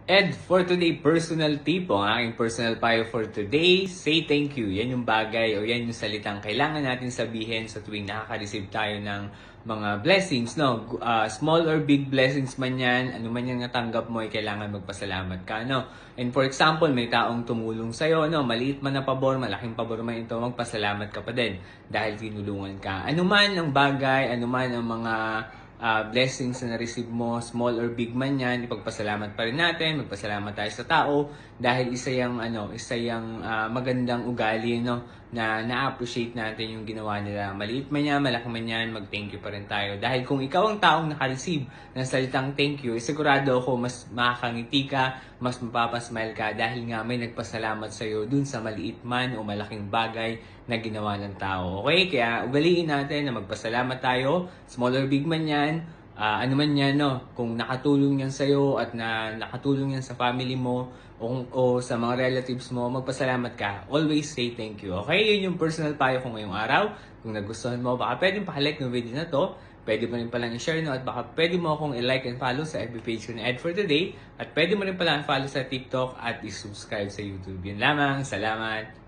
And for today, personal tip o ang aking personal payo for today, say thank you. Yan yung bagay o yan yung salitang kailangan natin sabihin sa tuwing nakaka-receive tayo ng mga blessings, no? Small or big blessings man yan, ano man yung natanggap mo, ay kailangan magpasalamat ka, no? And for example, may taong tumulong sa'yo, no? Maliit man na pabor, malaking pabor man ito, magpasalamat ka pa din dahil tinulungan ka. Ano man ang bagay, ano man ang mga blessings na na-receive mo, small or big man yan, ipagpasalamat pa rin natin, magpasalamat tayo sa tao dahil isa yung magandang ugali, no, na na-appreciate natin yung ginawa nila. Maliit man yan, malaki man yan, mag-thank you pa rin tayo. Dahil kung ikaw ang taong naka-receive ng salitang thank you, sigurado ako mas makakangiti ka, mas mapapasmile ka dahil nga may nagpasalamat sa'yo dun sa maliit man o malaking bagay na ginawa ng tao. Okay? Kaya ugaliin natin na magpasalamat tayo, small or big man yan, ano man yan, no? Kung nakatulong yan sa'yo at nakatulong yan sa family mo o sa mga relatives mo, magpasalamat ka. Always say thank you. Okay? Yun yung personal payo ko ngayong araw. Kung nagustuhan mo, baka pwedeng pakilike ng video na to. Pwede mo rin palang i-share, no? At baka pwede mo akong i-like and follow sa FB page ko na Ed for Today. At pwede mo rin palang i-follow sa TikTok at i-subscribe sa YouTube. Yun lamang. Salamat!